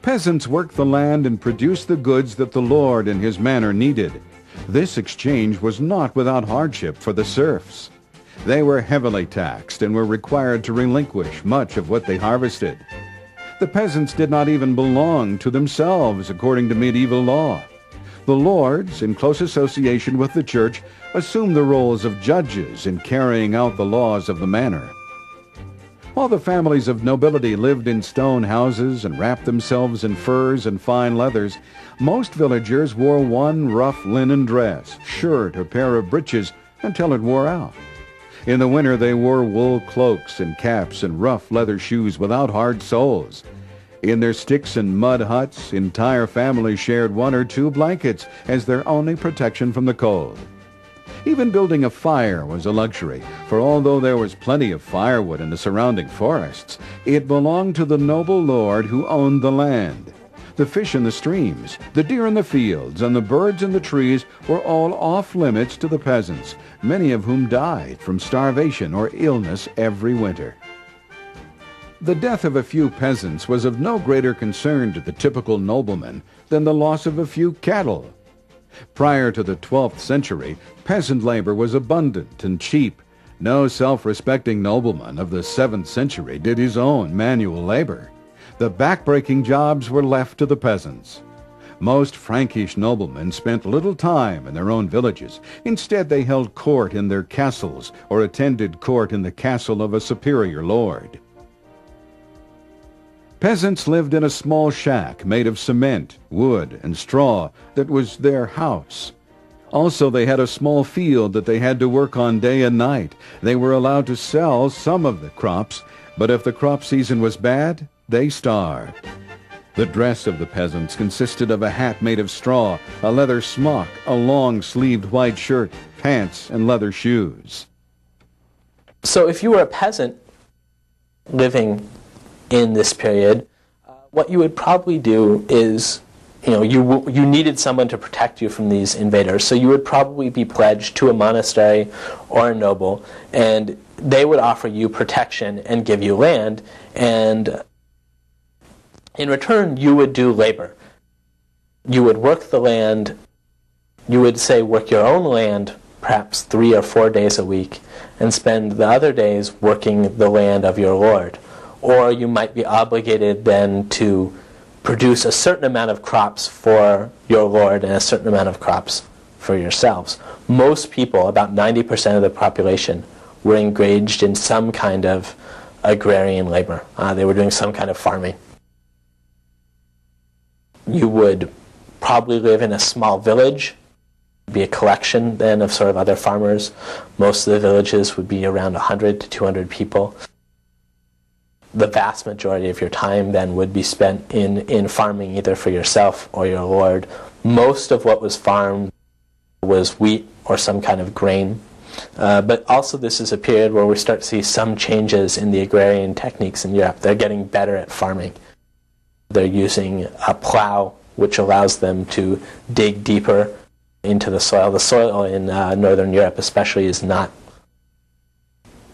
Peasants worked the land and produced the goods that the lord and his manor needed. This exchange was not without hardship for the serfs. They were heavily taxed and were required to relinquish much of what they harvested. The peasants did not even belong to themselves according to medieval law. The lords, in close association with the church, assumed the roles of judges in carrying out the laws of the manor. While the families of nobility lived in stone houses and wrapped themselves in furs and fine leathers, most villagers wore one rough linen dress, shirt, or pair of breeches until it wore out. In the winter they wore wool cloaks and caps and rough leather shoes without hard soles. In their sticks and mud huts, entire families shared one or two blankets as their only protection from the cold. Even building a fire was a luxury, for although there was plenty of firewood in the surrounding forests, it belonged to the noble lord who owned the land. The fish in the streams, the deer in the fields, and the birds in the trees were all off-limits to the peasants, many of whom died from starvation or illness every winter. The death of a few peasants was of no greater concern to the typical nobleman than the loss of a few cattle. Prior to the 12th century, peasant labor was abundant and cheap. No self-respecting nobleman of the 7th century did his own manual labor. The back-breaking jobs were left to the peasants. Most Frankish noblemen spent little time in their own villages. Instead, they held court in their castles or attended court in the castle of a superior lord. Peasants lived in a small shack made of cement, wood, and straw that was their house. Also, they had a small field that they had to work on day and night. They were allowed to sell some of the crops, but if the crop season was bad, they starved. The dress of the peasants consisted of a hat made of straw, a leather smock, a long-sleeved white shirt, pants, and leather shoes. So if you were a peasant living in this period, what you would probably do is, you needed someone to protect you from these invaders, so you would probably be pledged to a monastery or a noble, and they would offer you protection and give you land, and in return you would do labor. You would work the land, you would say work your own land perhaps 3 or 4 days a week, and spend the other days working the land of your lord. Or you might be obligated then to produce a certain amount of crops for your lord and a certain amount of crops for yourselves. Most people, about 90% of the population, were engaged in some kind of agrarian labor. They were doing some kind of farming. You would probably live in a small village, be a collection then of sort of other farmers. Most of the villages would be around 100 to 200 people. The vast majority of your time then would be spent in farming either for yourself or your lord. Most of what was farmed was wheat or some kind of grain. But also this is a period where we start to see some changes in the agrarian techniques in Europe. They're getting better at farming. They're using a plow, which allows them to dig deeper into the soil. The soil in Northern Europe especially is not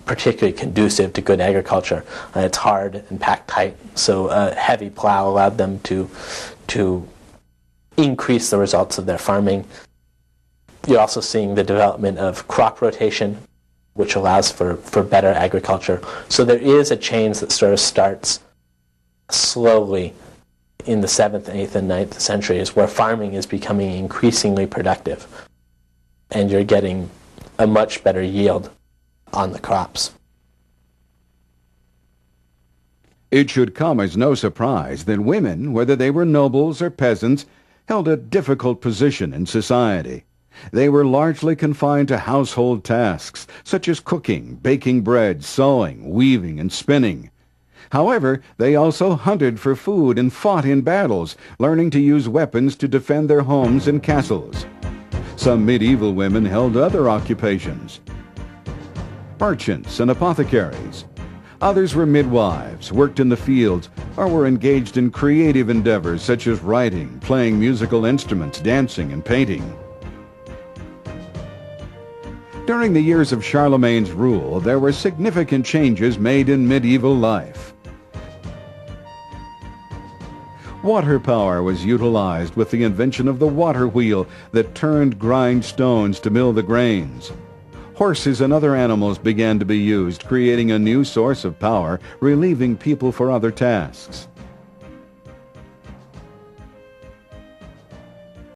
particularly conducive to good agriculture. It's hard and packed tight, so a heavy plow allowed them to increase the results of their farming. You're also seeing the development of crop rotation, which allows for better agriculture. So there is a change that sort of starts slowly in the 7th, 8th, and 9th centuries, where farming is becoming increasingly productive, and you're getting a much better yield on the crops. It should come as no surprise that women, whether they were nobles or peasants, held a difficult position in society. They were largely confined to household tasks, such as cooking, baking bread, sewing, weaving, and spinning. However, they also hunted for food and fought in battles, learning to use weapons to defend their homes and castles. Some medieval women held other occupations: merchants and apothecaries. Others were midwives, worked in the fields, or were engaged in creative endeavors such as writing, playing musical instruments, dancing, and painting. During the years of Charlemagne's rule, there were significant changes made in medieval life. Water power was utilized with the invention of the water wheel that turned grind stones to mill the grains. Horses and other animals began to be used, creating a new source of power, relieving people for other tasks.